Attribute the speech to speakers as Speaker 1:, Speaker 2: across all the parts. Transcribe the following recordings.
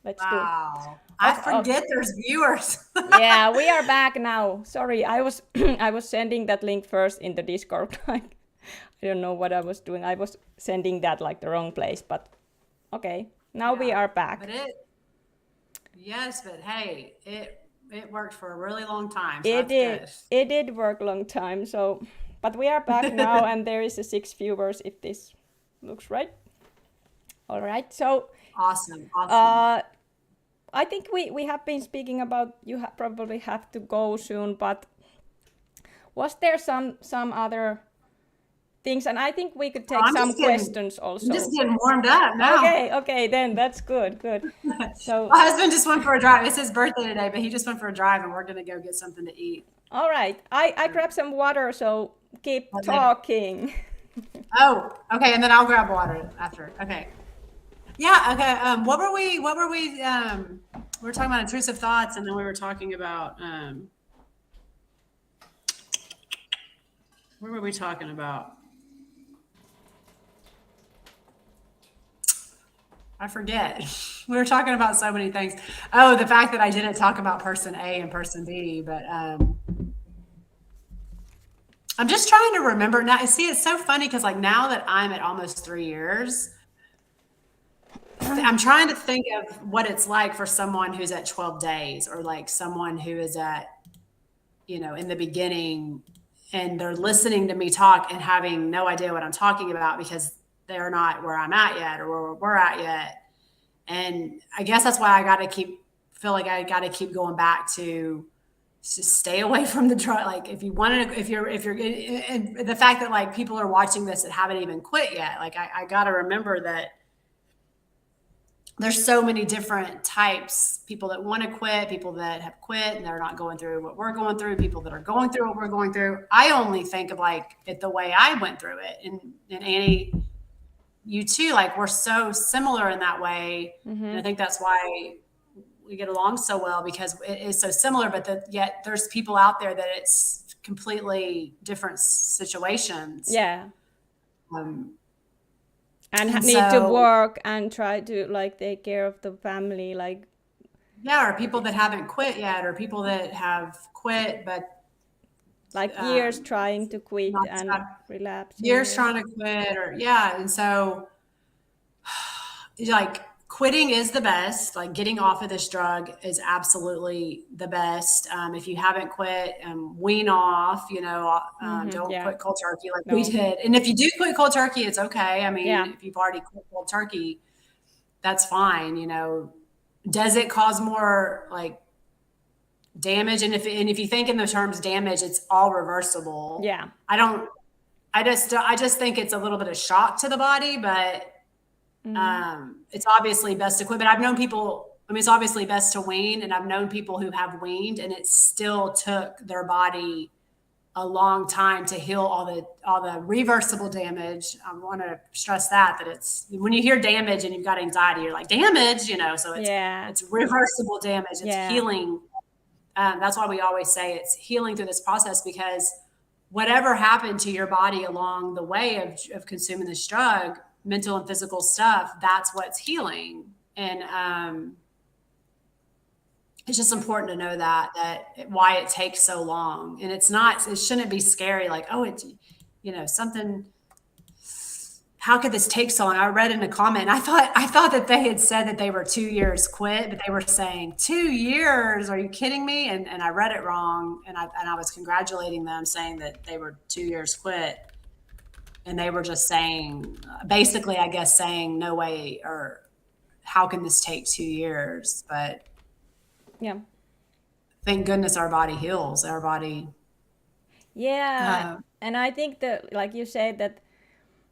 Speaker 1: Let's do it.
Speaker 2: Wow. I
Speaker 1: Okay.
Speaker 2: forget there's viewers.
Speaker 1: Yeah, we are back now. Sorry, I was I was sending that link first in the Discord. Like, I don't know what I was doing. I was sending that like the wrong place, but okay. Now we
Speaker 2: Yeah.
Speaker 1: are
Speaker 2: But
Speaker 1: back.
Speaker 2: yes, but hey, it worked for a really long time, so
Speaker 1: It
Speaker 2: that's
Speaker 1: did
Speaker 2: good.
Speaker 1: it did work long time. So, but we are back now, and there is a 6 viewers if this looks right. All right. So,
Speaker 2: Awesome. Awesome.
Speaker 1: uh, I think we have been speaking about probably have to go soon, but was there some other things? And I think we could
Speaker 2: Oh,
Speaker 1: take some questions
Speaker 2: I'm just
Speaker 1: also.
Speaker 2: getting warmed up now.
Speaker 1: Okay, then that's good, good.
Speaker 2: My
Speaker 1: So,
Speaker 2: husband just went for a drive. It's his birthday today, but he just went for a drive and we're gonna go get something to eat.
Speaker 1: all right, I grabbed some water, so keep
Speaker 2: But later.
Speaker 1: talking.
Speaker 2: Oh, okay, and then I'll grab water after. Okay. Yeah, okay. We were talking about intrusive thoughts and then we were talking about what were we talking about? I forget. We were talking about so many things. Oh, the fact that I didn't talk about person A and person B, but I'm just trying to remember now. See, it's so funny because like now that I'm at almost 3 years, I'm trying to think of what it's like for someone who's at 12 days or like someone who is at, in the beginning and they're listening to me talk and having no idea what I'm talking about because they're not where I'm at yet or where we're at yet. And I guess that's why feel like I got to keep going back to just stay away from the drug. Like if you wanted to, if you're, and the fact that like people are watching this that haven't even quit yet, like I got to remember that there's so many different types, people that want to quit, people that have quit and they're not going through what we're going through, people that are going through what we're going through. I only think of like it the way I went through it. And Annie, you too, like we're so similar in that way. And I think that's why we get along so well because it is so similar, but yet there's people out there that it's completely different situations.
Speaker 1: Yeah,
Speaker 2: Um,
Speaker 1: and
Speaker 2: and
Speaker 1: need to
Speaker 2: so,
Speaker 1: work and try to like take care of the family, like
Speaker 2: yeah, or people that haven't quit yet, or people that have quit, but
Speaker 1: years
Speaker 2: um,
Speaker 1: trying to quit
Speaker 2: not
Speaker 1: and
Speaker 2: stop
Speaker 1: relapsing.
Speaker 2: years
Speaker 1: Yeah.
Speaker 2: trying to quit, or yeah. And so, like, quitting is the best. Like, getting off of this drug is absolutely the best. If you haven't quit, wean off, don't
Speaker 1: Yeah.
Speaker 2: quit cold turkey like we
Speaker 1: No.
Speaker 2: did. And if you do quit cold turkey, it's okay. I mean,
Speaker 1: Yeah.
Speaker 2: if you've already quit cold turkey, that's fine. Does it cause more like damage? And if you think in the terms damage, it's all reversible.
Speaker 1: Yeah.
Speaker 2: I don't. I just think it's a little bit of shock to the body, but it's obviously best to quit. But I've known people. I mean, it's obviously best to wean, and I've known people who have weaned, and it still took their body a long time to heal all the reversible damage. I want to stress that it's when you hear damage and you've got anxiety, you're like damage, so it's
Speaker 1: Yeah.
Speaker 2: it's reversible damage. It's
Speaker 1: Yeah.
Speaker 2: healing. That's why we always say it's healing through this process because whatever happened to your body along the way of consuming this drug, mental and physical stuff, that's what's healing. And it's just important to know that why it takes so long. And it shouldn't be scary. Like, oh, it's, something, how could this take so long? I read in a comment, and I thought that they had said that they were 2 years quit, but they were saying 2 years. Are you kidding me? And I read it wrong. And I was congratulating them saying that they were 2 years quit. And they were just saying, basically, I guess saying no way, or how can this take 2 years? But
Speaker 1: Yeah.
Speaker 2: thank goodness our body heals. Our body,
Speaker 1: Yeah.
Speaker 2: uh,
Speaker 1: And I think that, like you said, that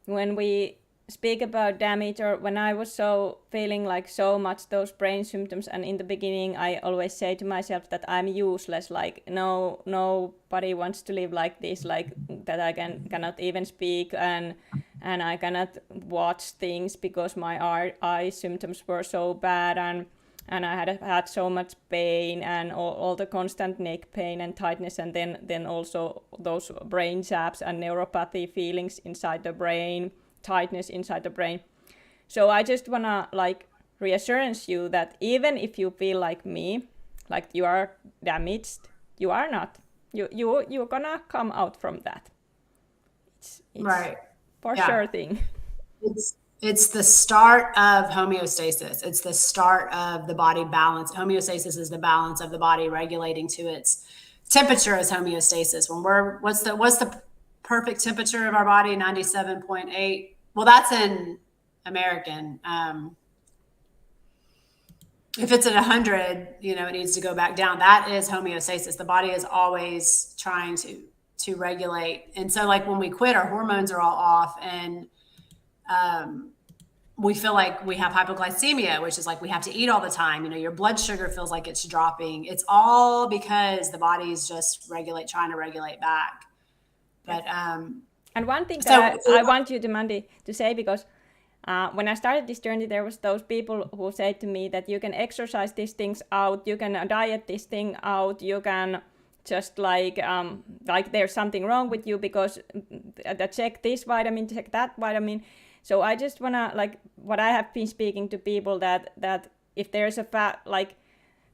Speaker 1: when we speak about damage, or when I was so feeling like so much those brain symptoms, and in the beginning I always say to myself that I'm useless, like nobody wants to live like this, like that I cannot even speak, and I cannot watch things because my eye symptoms were so bad, and I had so much pain, and all the constant neck pain and tightness, and then also those brain zaps and neuropathy feelings inside the brain, tightness inside the brain. So I just wanna like reassurance you that even if you feel like me, like you are damaged, you are not. You're gonna come out from that. It's
Speaker 2: Right.
Speaker 1: for
Speaker 2: Yeah.
Speaker 1: sure thing.
Speaker 2: It's the start of homeostasis. It's the start of the body balance. Homeostasis is the balance of the body regulating to its temperature as homeostasis. When what's the perfect temperature of our body? 97.8. Well, that's in American. If it's at 100, it needs to go back down. That is homeostasis. The body is always trying to regulate. And so like when we quit, our hormones are all off, and we feel like we have hypoglycemia, which is like we have to eat all the time. Your blood sugar feels like it's dropping. It's all because the body's just trying to regulate back. But
Speaker 1: and one thing that I want you to, Mandy, to say, because when I started this journey, there was those people who said to me that you can exercise these things out, you can diet this thing out, you can just like there's something wrong with you because check this vitamin, check that vitamin. So I just wanna, like, what I have been speaking to people, that if there's a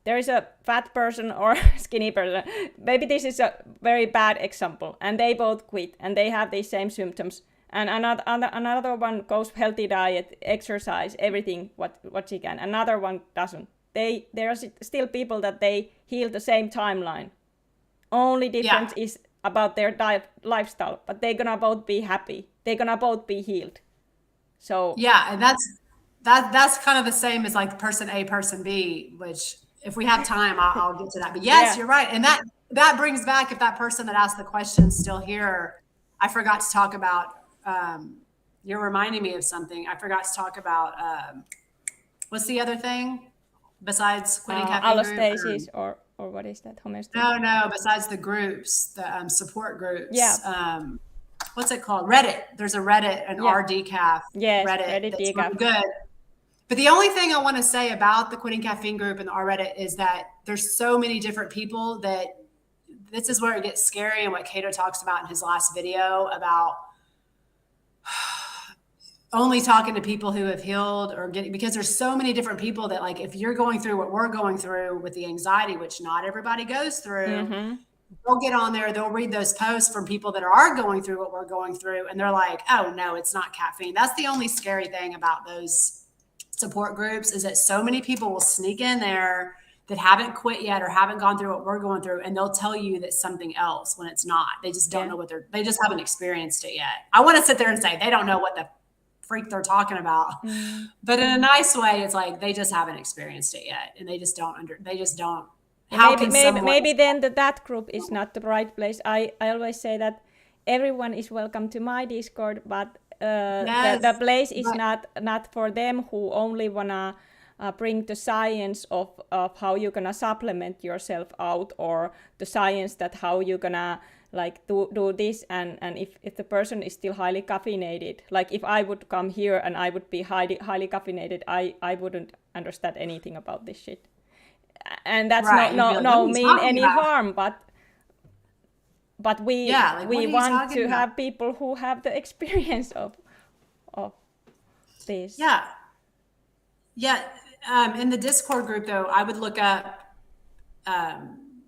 Speaker 1: there is a fat person or skinny person, maybe this is a very bad example, and they both quit and they have these same symptoms, and another one goes healthy diet, exercise, everything what she can, another one doesn't. There are still people that they heal the same timeline. Only difference is about their diet, lifestyle, but they're gonna both be happy. They're gonna both be healed. So
Speaker 2: yeah, and that's kind of the same as like person A, person B, which if we have time, I'll get to that. But yes, you're right. And that brings back, if that person that asked the question is still here, I forgot to talk about, you're reminding me of something. I forgot to talk about, what's the other thing besides quitting caffeine?
Speaker 1: Allostasis or what is that? Homeostasis?
Speaker 2: No, besides the groups, the support groups.
Speaker 1: Yeah.
Speaker 2: What's it called? Reddit. There's a Reddit, an RDCAF Reddit that's really good. But the only thing I want to say about the Quitting Caffeine group and the Reddit is that there's so many different people that this is where it gets scary, and what Cato talks about in his last video about only talking to people who have healed or because there's so many different people that, like, if you're going through what we're going through with the anxiety, which not everybody goes through, they'll get on there, they'll read those posts from people that are going through what we're going through, and they're like, oh no, it's not caffeine. That's the only scary thing about those support groups, is that so many people will sneak in there that haven't quit yet or haven't gone through what we're going through, and they'll tell you that something else when it's not. They just don't know they just haven't experienced it yet. I want to sit there and say they don't know what the freak they're talking about, but in a nice way, it's like they just haven't experienced it yet, and they just don't. How
Speaker 1: maybe then that group is not the right place. I always say that everyone is welcome to my Discord, but the place is not for them who only wanna bring the science of how you're gonna supplement yourself out, or the science that how you're gonna like do this, and if the person is still highly caffeinated, like if I would come here and I would be highly caffeinated, I wouldn't understand anything about this shit. And that's no mean any harm, but we want to have people who have the experience of this.
Speaker 2: In the Discord group, though, I would look up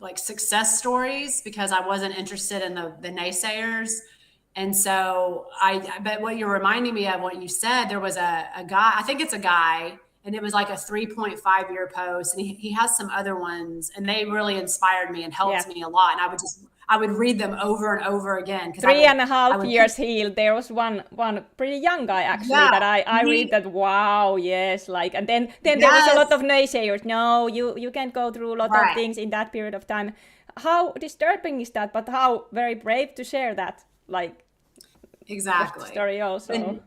Speaker 2: like success stories, because I wasn't interested in the naysayers. And so but what you're reminding me of, what you said, there was a guy, I think it's a guy, and it was like a 3.5-year post, and he has some other ones, and they really inspired me and helped me a lot. And I would read them over and over again.
Speaker 1: 3.5 years healed. There was one pretty young guy actually that I read that. Wow, yes, like, and then there was a lot of naysayers. No, you can't go through a lot of things in that period of time. How disturbing is that? But how very brave to share that, like,
Speaker 2: exactly
Speaker 1: story also.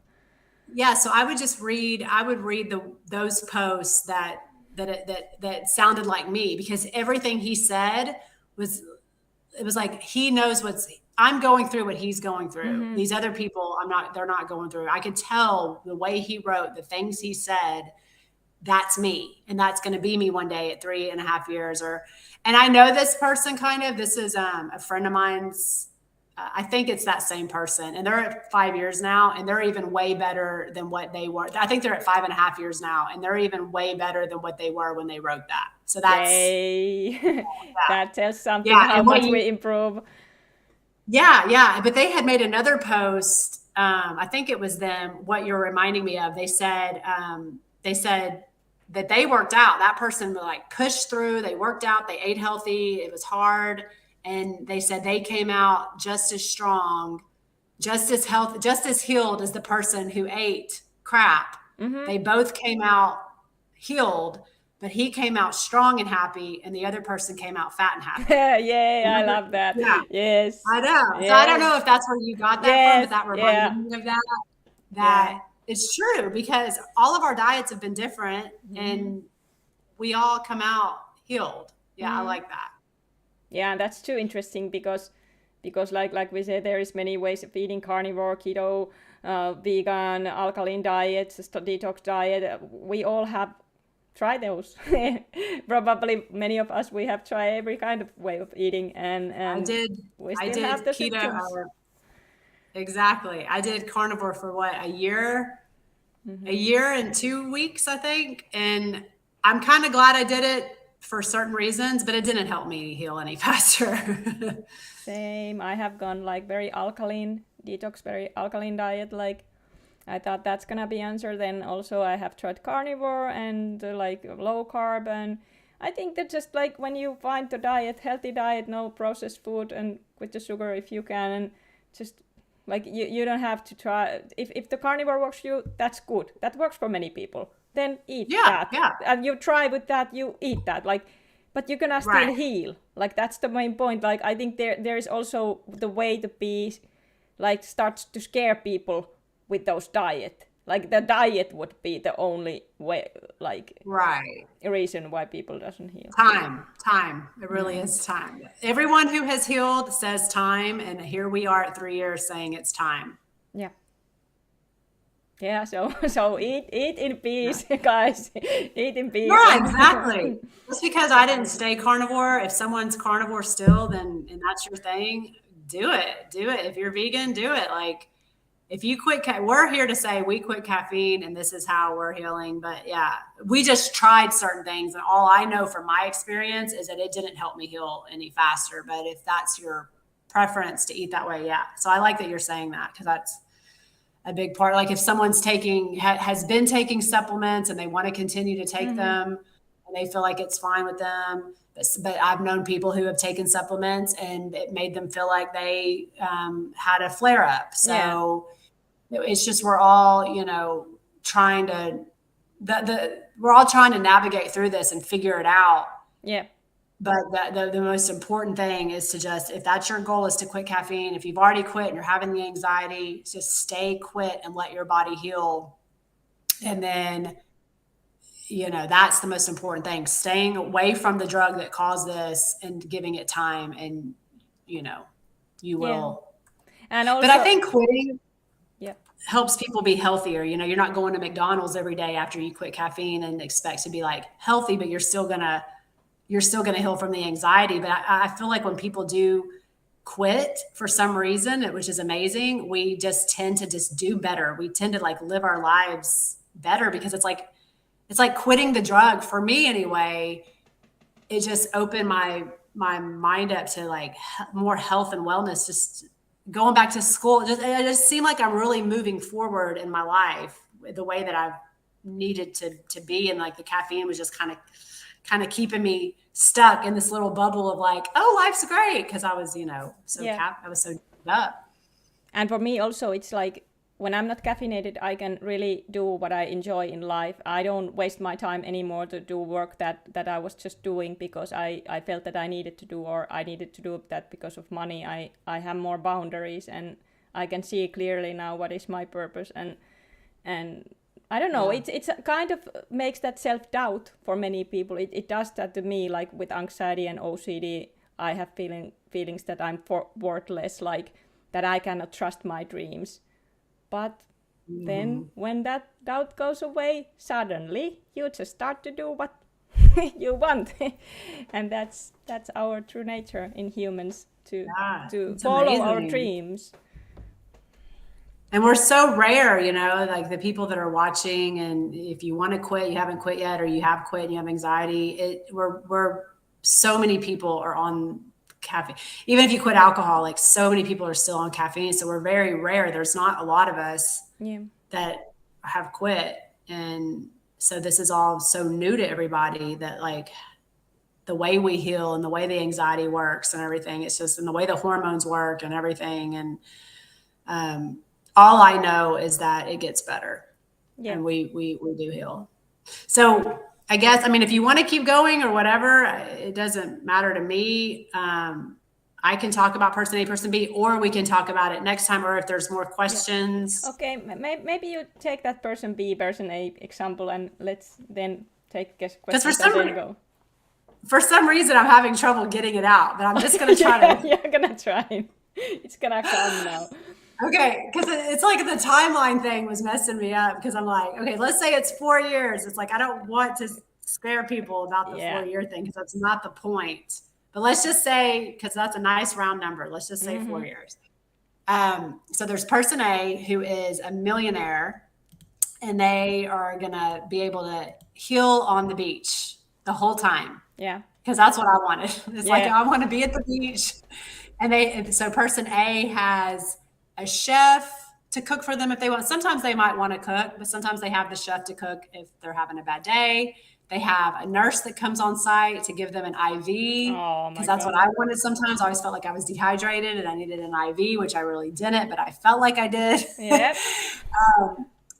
Speaker 2: So I would read those posts that sounded like me, because everything he said it was like, he knows I'm going through what he's going through. These other people, they're not going through. I could tell the way he wrote, the things he said, that's me. And that's going to be me one day at 3.5 years. And I know this person this is a friend of mine's I think it's that same person, and they're at 5 years now, and they're even way better than what they were. I think they're at 5.5 years now, and they're even way better than what they were when they wrote that. So that's
Speaker 1: Yay! That tells something
Speaker 2: yeah.
Speaker 1: how
Speaker 2: And what
Speaker 1: much
Speaker 2: you
Speaker 1: we improve.
Speaker 2: yeah. But they had made another post. I think it was them. What you're reminding me of. They said that they worked out. That person like pushed through. They worked out. They ate healthy. It was hard, and they said they came out just as strong, just as healthy, just as healed as the person who ate crap.
Speaker 1: Mm-hmm.
Speaker 2: They both came out healed, but he came out strong and happy, and the other person came out fat and happy.
Speaker 1: Yay! I love that.
Speaker 2: Yeah.
Speaker 1: Yes.
Speaker 2: I know. So I don't
Speaker 1: Yes.
Speaker 2: know if that's where you got that from, but
Speaker 1: Yes.
Speaker 2: that reminded
Speaker 1: Yeah.
Speaker 2: me of that.
Speaker 1: Yeah.
Speaker 2: That it's true because all of our diets have been different, and we all come out healed. Yeah, I like that.
Speaker 1: Yeah, that's too interesting because like we said, there is many ways of eating: carnivore, keto, vegan, alkaline diets, detox diet. We all have tried those. Probably many of us, we have tried every kind of way of eating, and we
Speaker 2: I
Speaker 1: still
Speaker 2: did
Speaker 1: have the
Speaker 2: keto.
Speaker 1: symptoms.
Speaker 2: Exactly. I did carnivore for what, a year and 2 weeks, I think. And I'm kind of glad I did it for certain reasons, but it didn't help me heal any faster.
Speaker 1: Same. I have gone like very alkaline detox, very alkaline diet. Like I thought that's gonna be answer. Then also I have tried carnivore and like low carb, and I think that just like when you find the diet, healthy diet, no processed food, and with the sugar if you can, and just like you don't have to try. If the carnivore works for you, that's good. That works for many people. Then eat that.
Speaker 2: Yeah.
Speaker 1: And you try with that, you eat that. Like, but you're gonna still
Speaker 2: Right.
Speaker 1: heal. Like that's the main point. Like I think there is also the way to be, like starts to scare people with those diet. Like the diet would be the only way, like
Speaker 2: Right.
Speaker 1: reason why people doesn't heal.
Speaker 2: Time. It really is time. Everyone who has healed says time. And here we are at 3 years saying it's time.
Speaker 1: Yeah. Yeah, so eat in peace, guys. Eat in peace.
Speaker 2: Yeah, exactly. Just because I didn't stay carnivore, if someone's carnivore still, then and that's your thing, do it. Do it. If you're vegan, do it. Like if you quit, we're here to say we quit caffeine and this is how we're healing. But yeah, we just tried certain things. And all I know from my experience is that it didn't help me heal any faster. But if that's your preference to eat that way, yeah. So I like that you're saying that because that's a big part. Like if someone's has been taking supplements and they want to continue to take them and they feel like it's fine with them. But I've known people who have taken supplements and it made them feel like they had a flare up. So it's just, we're all, trying to, we're all trying to navigate through this and figure it out.
Speaker 1: Yeah.
Speaker 2: But the most important thing is to just, if that's your goal, is to quit caffeine. If you've already quit and you're having the anxiety, just stay quit and let your body heal. And then, that's the most important thing, staying away from the drug that caused this and giving it time. And, you will.
Speaker 1: And also,
Speaker 2: but I think quitting helps people be healthier. You're not going to McDonald's every day after you quit caffeine and expect to be like healthy, but you're still going to heal from the anxiety. But I feel like when people do quit for some reason, which is amazing, we just tend to just do better. We tend to like live our lives better because it's like quitting the drug for me anyway. It just opened my mind up to like more health and wellness, just going back to school. It just seemed like I'm really moving forward in my life the way that I've needed to be. And like the caffeine was just kind of keeping me stuck in this little bubble of like, oh, life's great. Cause I was, I was so up.
Speaker 1: And for me also, it's like when I'm not caffeinated, I can really do what I enjoy in life. I don't waste my time anymore to do work that I was just doing because I felt that I needed to do, or I needed to do that because of money. I have more boundaries and I can see clearly now what is my purpose. And I don't know, it's kind of makes that self-doubt for many people. It does that to me, like with anxiety and OCD, I have feelings that I'm worthless, like that I cannot trust my dreams. But then when that doubt goes away, suddenly you just start to do what you want. And that's our true nature in humans, to
Speaker 2: It's
Speaker 1: follow our
Speaker 2: amazing.
Speaker 1: dreams.
Speaker 2: And we're so rare, like the people that are watching, and if you want to quit, you haven't quit yet, or you have quit and you have anxiety, we're so many people are on caffeine. Even if you quit alcohol, like so many people are still on caffeine. So we're very rare. There's not a lot of us that have quit. And so this is all so new to everybody, that like the way we heal and the way the anxiety works and everything. It's just, and the way the hormones work and everything. And all I know is that it gets better, and we do heal. So I guess, I mean, if you want to keep going or whatever, it doesn't matter to me. I can talk about person A, person B, or we can talk about it next time, or if there's more questions.
Speaker 1: Yeah. Okay, maybe you take that person B, person A example, and let's then take questions and then go.
Speaker 2: For some reason, I'm having trouble getting it out, but I'm just going to try to.
Speaker 1: You're going to try. It's going to come now.
Speaker 2: Okay, because it's like the timeline thing was messing me up, because I'm like, okay, let's say it's 4 years. It's like, I don't want to scare people about the 4-year thing, because that's not the point. But let's just say, because that's a nice round number, let's just say 4 years. So there's person A who is a millionaire, and they are going to be able to heal on the beach the whole time.
Speaker 1: Yeah.
Speaker 2: Because that's what I wanted. It's like, I want to be at the beach. And so person A has a chef to cook for them if they want. Sometimes they might want to cook, but sometimes they have the chef to cook if they're having a bad day. They have a nurse that comes on site to give them an IV, because that's what I wanted sometimes. I always felt like I was dehydrated and I needed an IV, which I really didn't, but I felt like I did.
Speaker 1: Yep.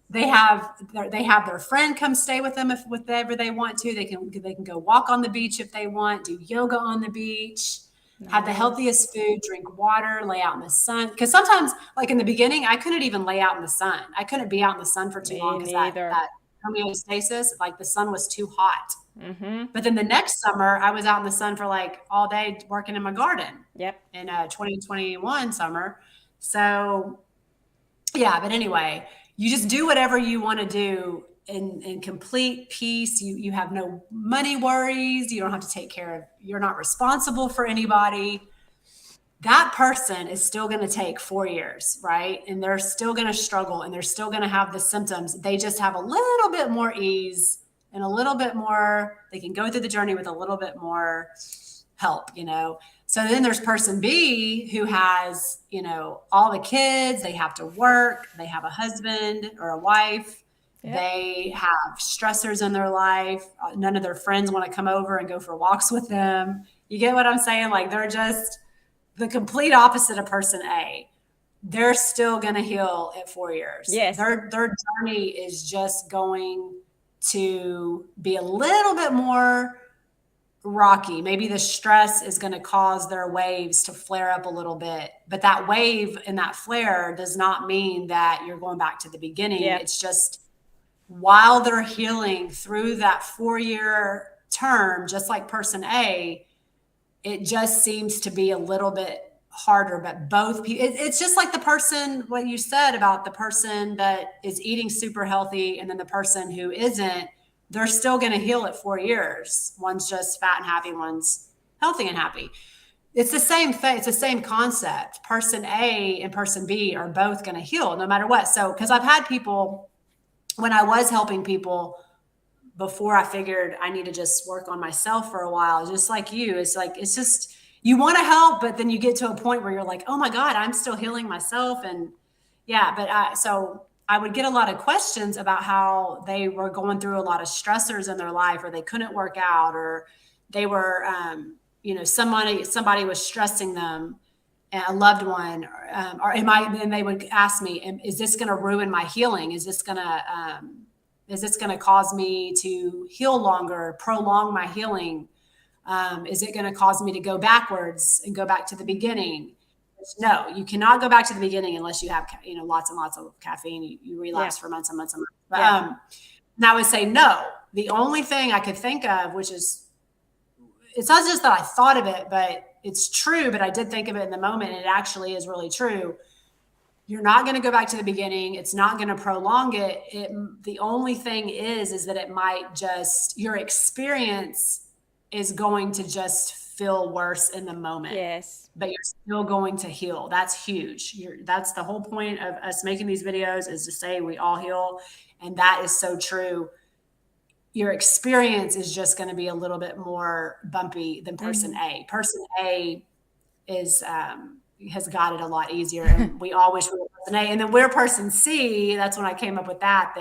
Speaker 2: They have their friend come stay with them if whatever they want to. They can go walk on the beach if they want, do yoga on the beach. Nice. Have the healthiest food, drink water, lay out in the sun. Because sometimes, like in the beginning, I couldn't even lay out in the sun. I couldn't be out in the sun for too long, because that homeostasis, like the sun was too hot. Mm-hmm. But then the next summer, I was out in the sun for like all day working in my garden.
Speaker 1: Yep.
Speaker 2: In 2021 summer. So yeah, but anyway, you just do whatever you want to do in complete peace. You have no money worries. You don't have to take care of, you're not responsible for anybody. That person is still going to take 4 years, right? And they're still going to struggle, and they're still going to have the symptoms. They just have a little bit more ease and a little bit more, they can go through the journey with a little bit more help, So then there's person B who has, all the kids, they have to work, they have a husband or a wife. Yep. They have stressors in their life. None of their friends want to come over and go for walks with them. You get what I'm saying? Like, they're just the complete opposite of person A. They're still going to heal at 4 years.
Speaker 1: Yes.
Speaker 2: Their journey is just going to be a little bit more rocky. Maybe the stress is going to cause their waves to flare up a little bit, but that wave and that flare does not mean that you're going back to the beginning. Yep. It's just while they're healing through that 4-year term, just like person A, it just seems to be a little bit harder. But both people, it's just like the person, what you said about the person that is eating super healthy and then the person who isn't, they're still going to heal at 4 years. One's just fat and happy, one's healthy and happy. It's the same thing. It's the same concept. Person A and person B are both going to heal no matter what. So, because I've had people, when I was helping people before, I figured I need to just work on myself for a while, just like you. It's like, it's just, you want to help, but then you get to a point where you're like, oh my God, I'm still healing myself. And yeah, but so I would get a lot of questions about how they were going through a lot of stressors in their life, or they couldn't work out, or they were, somebody was stressing them, a loved one, and they would ask me, is this going to ruin my healing? Is this going to cause me to heal longer, prolong my healing? Is it going to cause me to go backwards and go back to the beginning? No, you cannot go back to the beginning unless you have, lots and lots of caffeine. You relapse for months and months and months. But, and I would say, no, the only thing I could think of, which is, it's not just that I thought of it, but it's true, but I did think of it in the moment. And it actually is really true. You're not going to go back to the beginning. It's not going to prolong it. The only thing is that it might just, your experience is going to just feel worse in the moment,
Speaker 1: Yes.
Speaker 2: but you're still going to heal. That's huge. That's the whole point of us making these videos, is to say we all heal. And that is so true. Your experience is just going to be a little bit more bumpy than person A. Person A is has got it a lot easier, and we all wish we were person A. And then we're person C. That's when I came up with that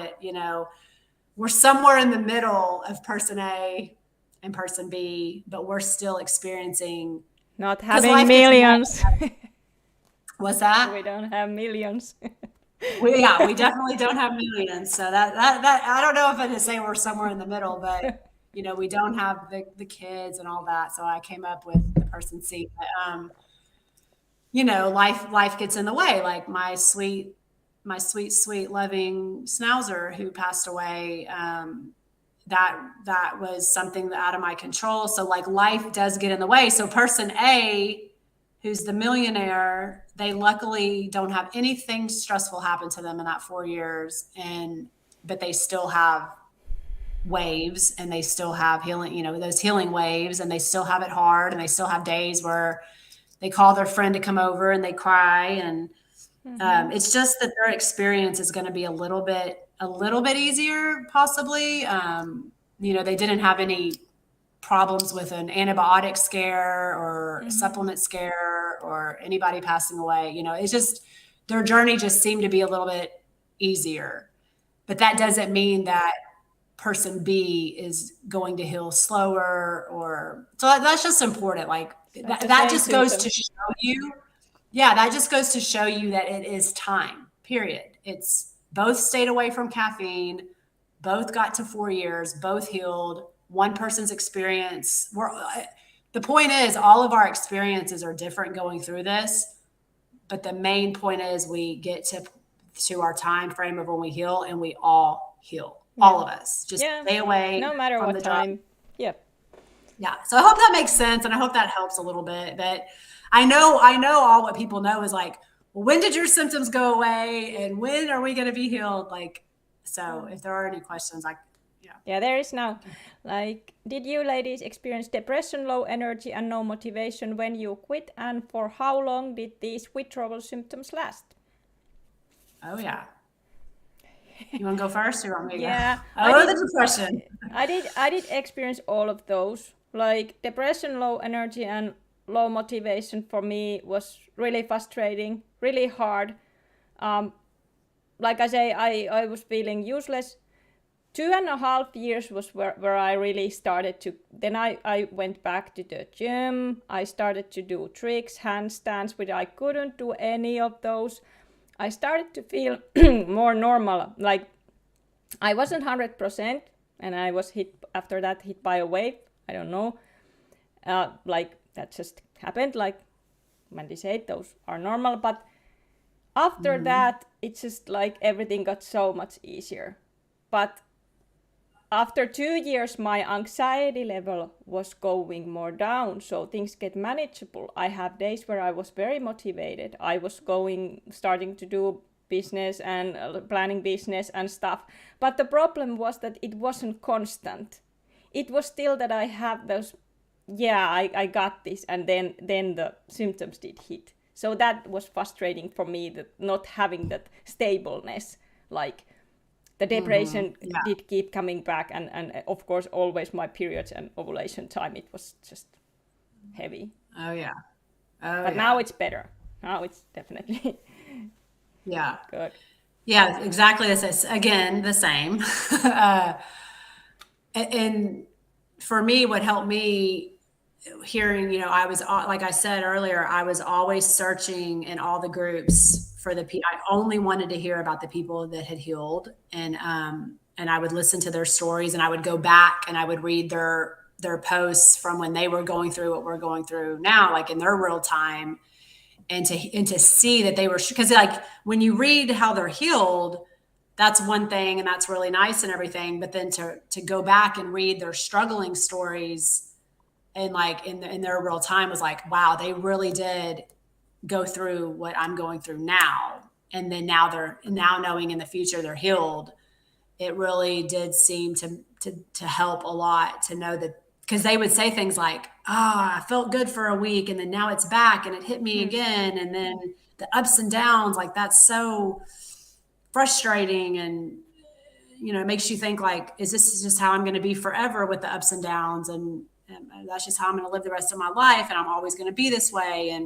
Speaker 2: we're somewhere in the middle of person A and person B, but we're still experiencing,
Speaker 1: Not
Speaker 2: because
Speaker 1: having
Speaker 2: life gets in the way.
Speaker 1: millions.
Speaker 2: What's that?
Speaker 1: We don't have millions.
Speaker 2: We definitely don't have millions. So that I don't know if I just say we're somewhere in the middle, but we don't have the kids and all that. So I came up with the person C. But, life gets in the way. Like my sweet, loving schnauzer who passed away. That was something out of my control. So like life does get in the way. So person A, who's the millionaire, they luckily don't have anything stressful happen to them in that 4 years. But they still have waves, and they still have healing, those healing waves, and they still have it hard, and they still have days where they call their friend to come over and they cry. And it's just that their experience is going to be a little bit easier, possibly. They didn't have any problems with an antibiotic scare or a supplement scare or anybody passing away. It's just their journey just seemed to be a little bit easier. But that doesn't mean that person B is going to heal slower, so that's just important. Like that just goes to show you. Yeah, that just goes to show you that it is time, period. It's both stayed away from caffeine, both got to 4 years, both healed. One person's experience, the point is all of our experiences are different going through this, but the main point is we get to our time frame of when we heal, and we all heal. All of us. Just stay away.
Speaker 1: No matter
Speaker 2: from
Speaker 1: what
Speaker 2: the
Speaker 1: time. Yep.
Speaker 2: Yeah. So I hope that makes sense, and I hope that helps a little bit. But I know all what people know is like, well, when did your symptoms go away, and when are we going to be healed? Like, so if there are any questions,
Speaker 1: yeah, there is now. Like, did you ladies experience depression, low energy, and no motivation when you quit? And for how long did these withdrawal symptoms last?
Speaker 2: Oh yeah. You want to go first, or you want me to
Speaker 1: Yeah,
Speaker 2: go? The depression.
Speaker 1: I did experience all of those. Like depression, low energy, and low motivation for me was really frustrating, really hard. Like I say, I was feeling useless. 2.5 years was where I really started to, then I went back to the gym. I started to do tricks, handstands, which I couldn't do any of those. I started to feel more normal. Like I wasn't 100%, and I was hit by a wave. I don't know. Like that just happened. Like Mandy said, those are normal. But after that, it's just like everything got so much easier. But after 2 years, my anxiety level was going more down, so things get manageable. I have days where I was very motivated. I was starting to do business and planning business and stuff. But the problem was that it wasn't constant. It was still that I have those, I got this, and then the symptoms did hit. So that was frustrating for me, that not having that stableness, like the depression did keep coming back, and of course always my periods and ovulation time, it was just heavy.
Speaker 2: Oh yeah.
Speaker 1: But now it's better. Now it's definitely good.
Speaker 2: Yeah, exactly. This again the same. And for me, what helped me hearing, I was, like I said earlier, I was always searching in all the groups for the people. I only wanted to hear about the people that had healed, and I would listen to their stories, and I would go back and I would read their posts from when they were going through what we're going through now, like in their real time, and to see that they were, because like when you read how they're healed, that's one thing, and that's really nice and everything. But then to go back and read their struggling stories, and like in their real time, was like, wow, they really did go through what I'm going through now. and then now knowing in the future they're healed, it really did seem to help a lot to know that, because they would say things like, I felt good for a week and then now it's back and it hit me again. And then the ups and downs, like that's so frustrating. And, it makes you think like, is this just how I'm going to be forever with the ups and downs? And that's just how I'm going to live the rest of my life. And I'm always going to be this way.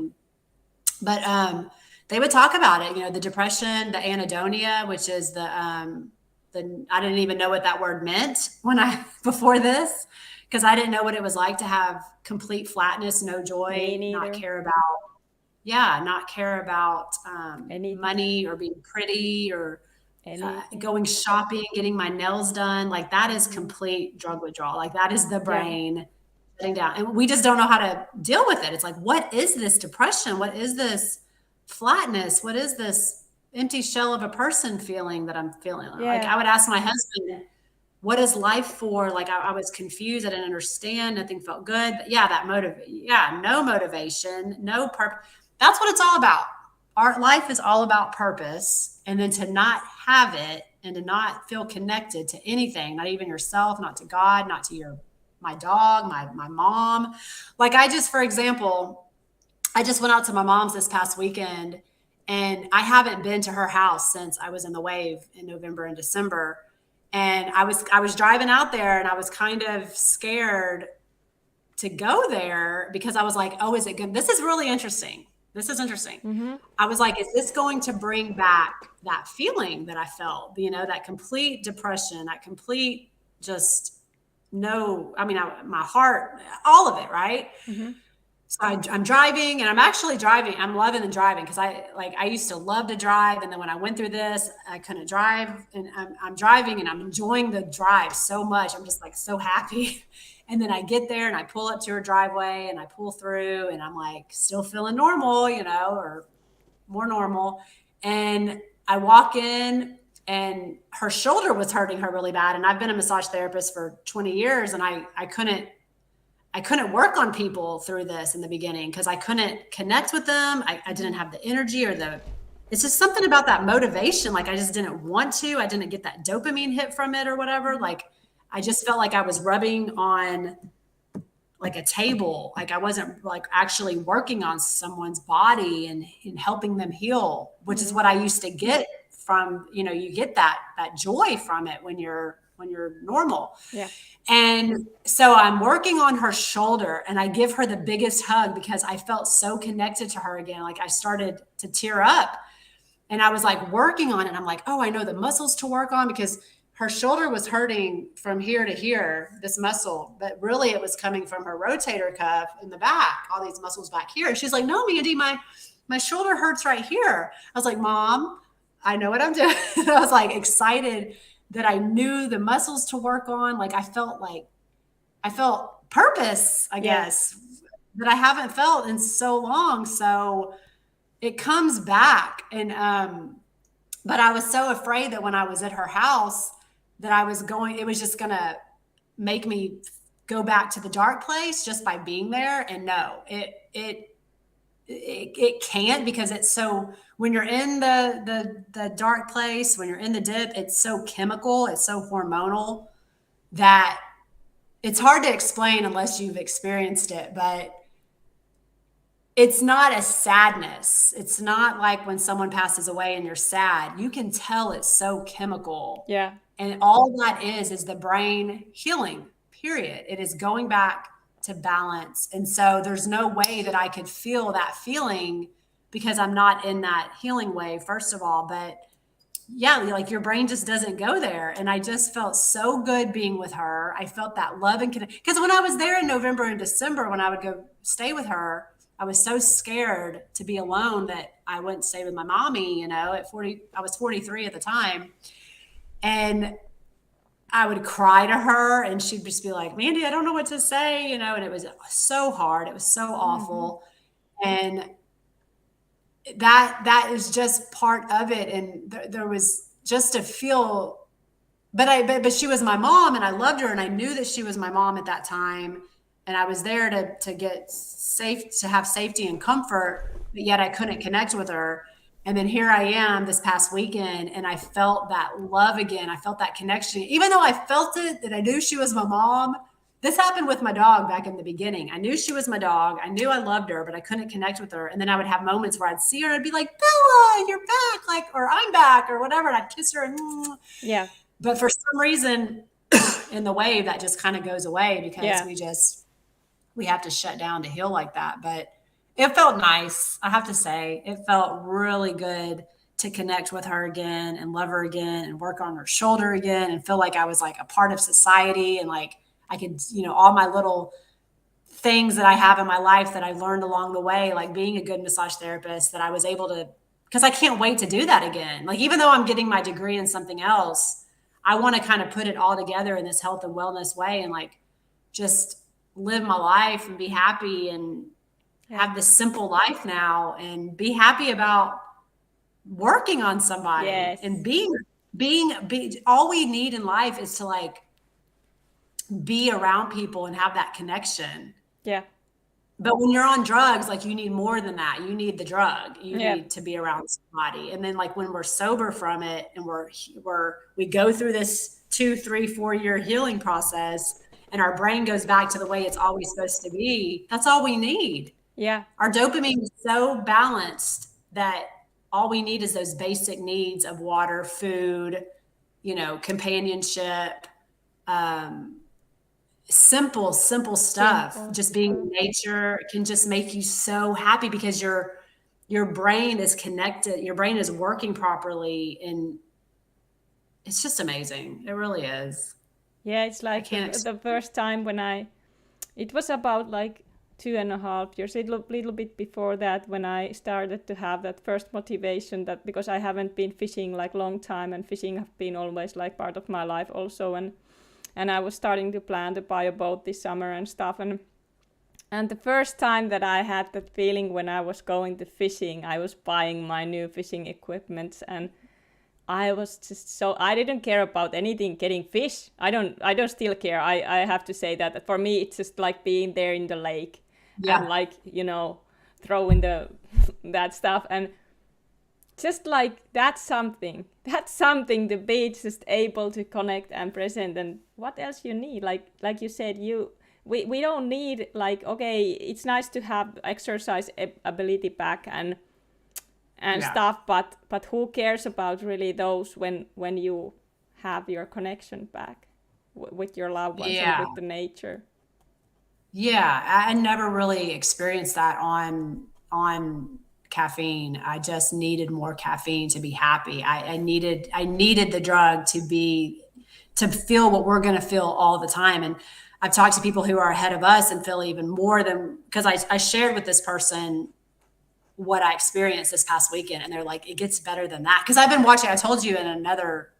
Speaker 2: But they would talk about it, the depression, the anhedonia, which is I didn't even know what that word meant before this, because I didn't know what it was like to have complete flatness, no joy, not care about money or being pretty or going shopping, getting my nails done. Like that is complete drug withdrawal. Like that is the brain shutting down. And we just don't know how to deal with it. It's like, what is this depression? What is this flatness? What is this empty shell of a person feeling that I'm feeling? Like I would ask my husband, what is life for? Like I was confused. I didn't understand. Nothing felt good. But no motivation, no purpose. That's what it's all about. Our life is all about purpose. And then to not have it and to not feel connected to anything, not even yourself, not to God, not to my dog, my mom. Like for example, I just went out to my mom's this past weekend, and I haven't been to her house since I was in the wave in November and December. And I was driving out there, and I was kind of scared to go there because I was like, oh, is it good? This is really interesting. This is interesting. Mm-hmm. I was like, is this going to bring back that feeling that I felt, that complete depression, that complete my heart, all of it. Right. Mm-hmm. So I'm driving, and I'm actually driving. I'm loving the driving because I used to love to drive. And then when I went through this, I couldn't drive, and I'm driving and I'm enjoying the drive so much. I'm just like so happy. And then I get there and I pull up to her driveway and I pull through, and I'm like still feeling normal, or more normal. And I walk in, and her shoulder was hurting her really bad. And I've been a massage therapist for 20 years, and I couldn't work on people through this in the beginning because I couldn't connect with them. I didn't have the energy it's just something about that motivation. Like I just didn't want to. I didn't get that dopamine hit from it or whatever. Like I just felt like I was rubbing on like a table. Like I wasn't like actually working on someone's body and helping them heal, which is what I used to get from, you get that joy from it when you're normal. Yeah. And so I'm working on her shoulder, and I give her the biggest hug because I felt so connected to her again. Like I started to tear up, and I was like working on it. I'm like, oh, I know the muscles to work on, because her shoulder was hurting from here to here, this muscle, but really it was coming from her rotator cuff in the back, all these muscles back here. And she's like, no, Mandy, my shoulder hurts right here. I was like, Mom, I know what I'm doing. I was like excited that I knew the muscles to work on. Like I felt purpose, I guess, that I haven't felt in so long. So it comes back. And, but I was so afraid that when I was at her house that it was just going to make me go back to the dark place just by being there. And no, it can't, because it's so, when you're in the dark place, when you're in the dip, it's so chemical, it's so hormonal that it's hard to explain unless you've experienced it. But it's not a sadness. It's not like when someone passes away and you're sad. You can tell it's so chemical. Yeah. And all that is the brain healing, period. It is going back to balance. And so there's no way that I could feel that feeling because I'm not in that healing wave, first of all. But yeah, like your brain just doesn't go there. And I just felt so good being with her. I felt that love and connection. Because when I was there in November and December, when I would go stay with her, I was so scared to be alone that I wouldn't stay with my mommy, at 40, I was 43 at the time. And I would cry to her, and she'd just be like, Mandy, I don't know what to say, and it was so hard. It was so awful. And that is just part of it. And there was just to feel, but she was my mom, and I loved her, and I knew that she was my mom at that time. And I was there to get safe, to have safety and comfort, but yet I couldn't connect with her. And then here I am this past weekend, and I felt that love again. I felt that connection. Even though I felt it, that I knew she was my mom. This happened with my dog back in the beginning. I knew she was my dog. I knew I loved her, but I couldn't connect with her. And then I would have moments where I'd see her and I'd be like, Bella, you're back, like, or I'm back, or whatever. And I'd kiss her. And,
Speaker 1: Yeah.
Speaker 2: but for some reason, in the wave, that just kind of goes away because
Speaker 1: Yeah.
Speaker 2: we have to shut down to heal like that. But it felt nice. I have to say, it felt really good to connect with her again and love her again and work on her shoulder again and feel like I was like a part of society and like I could, all my little things that I have in my life that I learned along the way, like being a good massage therapist, that I was able to, because I can't wait to do that again. Like, even though I'm getting my degree in something else, I want to kind of put it all together in this health and wellness way and like just live my life and be happy and have this simple life now and be happy about working on somebody
Speaker 1: Yes.
Speaker 2: and being all we need in life is to like be around people and have that connection.
Speaker 1: Yeah.
Speaker 2: But when you're on drugs, like you need more than that. You need the drug. You
Speaker 1: Yeah.
Speaker 2: need to be around somebody. And then like when we're sober from it and we go through this 2, 3, 4 year healing process and our brain goes back to the way it's always supposed to be, that's all we need.
Speaker 1: Yeah.
Speaker 2: Our dopamine is so balanced that all we need is those basic needs of water, food, companionship, simple stuff.
Speaker 1: Simple.
Speaker 2: Just being in nature can just make you so happy because your brain is connected, your brain is working properly, and it's just amazing. It really is.
Speaker 1: Yeah, it's
Speaker 2: I
Speaker 1: like
Speaker 2: can't
Speaker 1: the first time when it was about like 2.5 years, a little bit before that, when I started to have that first motivation, that because I haven't been fishing like long time, and fishing have been always like part of my life also, and I was starting to plan to buy a boat this summer and stuff, and the first time that I had that feeling when I was going to fishing, I was buying my new fishing equipment, and I was just so, I didn't care about anything getting fish. I don't still care. I have to say that for me it's just like being there in the lake and
Speaker 2: Yeah.
Speaker 1: like, throwing that stuff, and just like that's something the beach just able to connect and present. And what else you need, like you said, we don't need, like, okay, it's nice to have exercise ability back and
Speaker 2: Yeah.
Speaker 1: stuff, but who cares about really those when you have your connection back with your loved ones and
Speaker 2: Yeah.
Speaker 1: with the nature.
Speaker 2: Yeah. I never really experienced that on caffeine. I just needed more caffeine to be happy. I needed the drug to feel what we're going to feel all the time. And I've talked to people who are ahead of us and feel even more than, because I shared with this person what I experienced this past weekend, and they're like, it gets better than that. Because I've been watching, I told you in another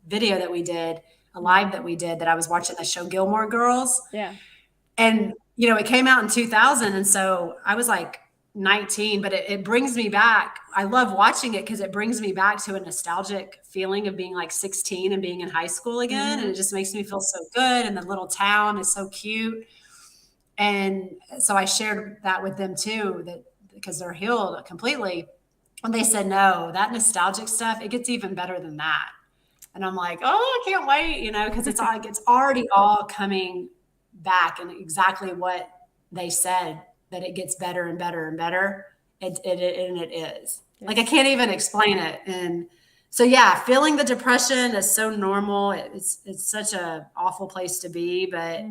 Speaker 2: video that we did, a live that we did, that I was watching the show Gilmore Girls.
Speaker 1: Yeah.
Speaker 2: And, it came out in 2000. And so I was like 19, but it brings me back. I love watching it because it brings me back to a nostalgic feeling of being like 16 and being in high school again.
Speaker 1: Mm-hmm.
Speaker 2: And it just makes me feel so good. And the little town is so cute. And so I shared that with them too, that because they're healed completely. And they said, no, that nostalgic stuff, it gets even better than that. And I'm like, oh, I can't wait, because it's already all coming back, and exactly what they said, that it gets better and better and better. And it is.
Speaker 1: Yes.
Speaker 2: Like, I can't even explain it. And so, yeah, feeling the depression is so normal. It's such a awful place to be, but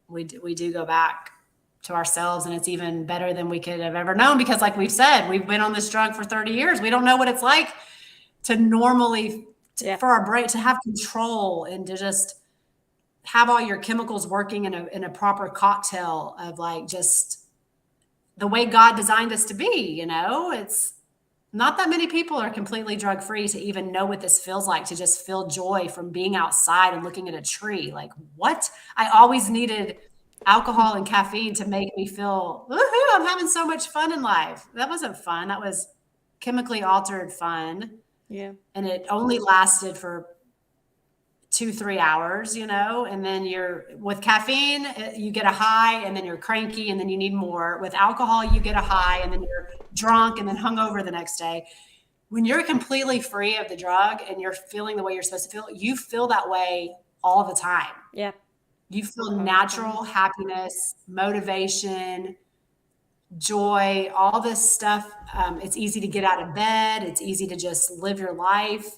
Speaker 2: we do go back to ourselves, and it's even better than we could have ever known, because like we've said, we've been on this drug for 30 years. We don't know what it's like to normally for our brain to have control and to just have all your chemicals working in a proper cocktail of like just the way God designed us to be. It's not that many people are completely drug free to even know what this feels like, to just feel joy from being outside and looking at a tree. Like, what? I always needed alcohol and caffeine to make me feel, woohoo, I'm having so much fun in life. That wasn't fun. That was chemically altered fun.
Speaker 1: Yeah.
Speaker 2: And it only lasted for 2-3 hours, and then you're with caffeine, you get a high and then you're cranky and then you need more. With alcohol, you get a high and then you're drunk and then hungover the next day. When you're completely free of the drug and you're feeling the way you're supposed to feel, you feel that way all the time.
Speaker 1: Yeah.
Speaker 2: You feel natural happiness, motivation, joy, all this stuff. It's easy to get out of bed. It's easy to just live your life.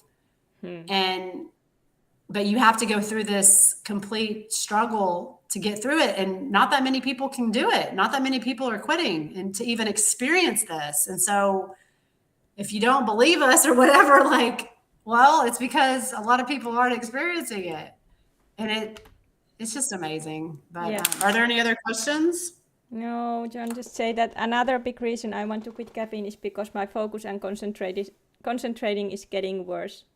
Speaker 2: But you have to go through this complete struggle to get through it. And not that many people can do it. Not that many people are quitting and to even experience this. And so if you don't believe us or whatever, well, it's because a lot of people aren't experiencing it. And it's just amazing. But are there any other questions?
Speaker 1: No, John, just say that another big reason I want to quit caffeine is because my focus and concentrating is getting worse.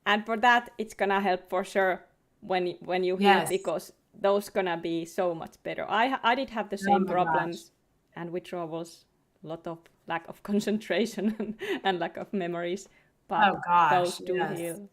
Speaker 1: And for that, it's gonna help for sure when you heal, because those gonna be so much better. I did have the same problems and withdrawals, a lot of lack of concentration and lack of memories, but those do heal.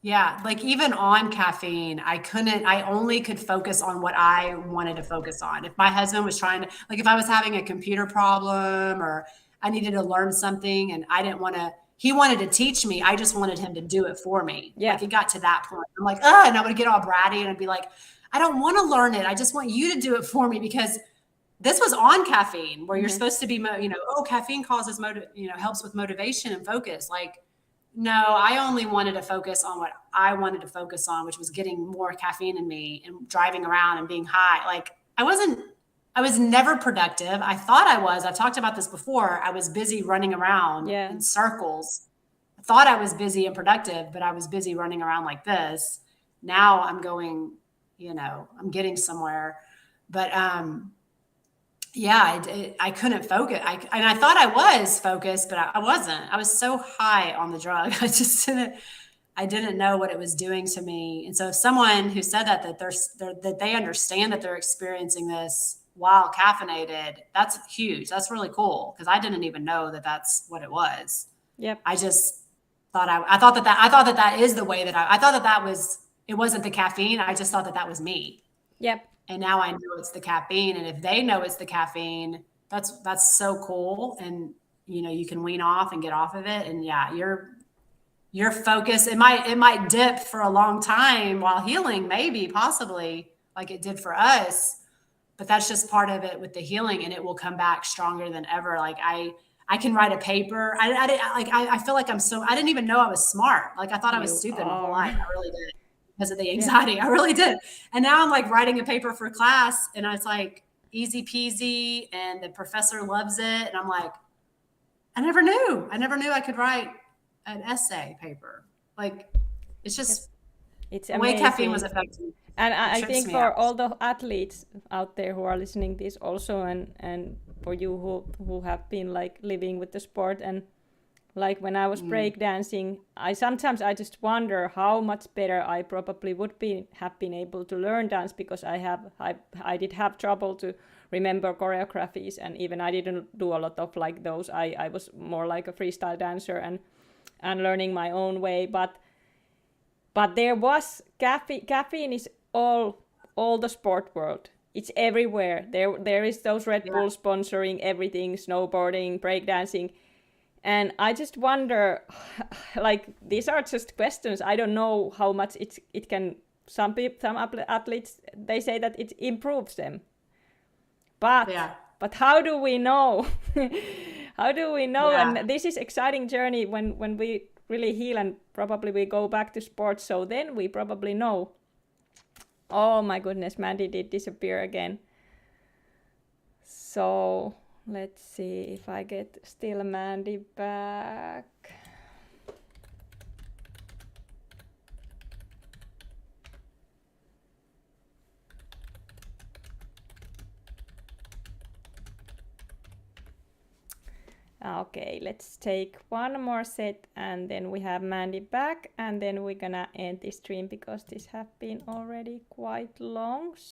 Speaker 2: Yeah, even on caffeine, I only could focus on what I wanted to focus on. If my husband was trying to, if I was having a computer problem or I needed to learn something and I didn't want to, he wanted to teach me. I just wanted him to do it for me.
Speaker 1: Yeah.
Speaker 2: It got to that point. I'm and I would get all bratty and I'd be like, I don't want to learn it. I just want you to do it for me, because this was on caffeine where you're supposed to be, caffeine causes helps with motivation and focus. No, I only wanted to focus on what I wanted to focus on, which was getting more caffeine in me and driving around and being high. I was never productive. I thought I was. I've talked about this before. I was busy running around in circles. I thought I was busy and productive, but I was busy running around like this. Now I'm going, I'm getting somewhere. But I couldn't focus. I thought I was focused, but I wasn't. I was so high on the drug. I didn't know what it was doing to me. And so if someone who said that they understand that they're experiencing this while caffeinated, that's huge. That's really cool, because I didn't even know that that's what it was.
Speaker 1: Yep.
Speaker 2: I just thought I thought that is the way that I thought that was, it wasn't the caffeine. I just thought that was me.
Speaker 1: Yep.
Speaker 2: And now I know it's the caffeine. And if they know it's the caffeine, that's so cool. And, you can wean off and get off of it. And your focus, it might dip for a long time while healing, maybe, possibly, like it did for us. But that's just part of it with the healing, and it will come back stronger than ever. I can write a paper. I feel like I didn't even know I was smart. I thought I was stupid my whole life. I really did. Because of the anxiety. Yeah. I really did. And now I'm writing a paper for class, and it's easy peasy, and the professor loves it. And I'm I never knew I could write an essay paper. It's just,
Speaker 1: it's
Speaker 2: the way caffeine was affecting.
Speaker 1: And I think for all the athletes out there who are listening this also, and for you who have been living with the sport, and when I was breakdancing, I just wonder how much better I probably would have been able to learn dance, because I did have trouble to remember choreographies, and even I didn't do a lot of those. I was more like a freestyle dancer and learning my own way, but there was caffeine is all the sport world. It's everywhere. There is those Red Bull sponsoring everything, snowboarding, breakdancing. And I just wonder, these are just questions. I don't know how much it can. Some athletes, they say that it improves them. But how do we know? How do we know? Yeah. And this is exciting journey when we really heal, and probably we go back to sports. So then we probably know. Oh my goodness, Mandy did disappear again. So let's see if I get still Mandy back. Okay, let's take one more set, and then we have Mandy back, and then we're gonna end this stream because this has been already quite long.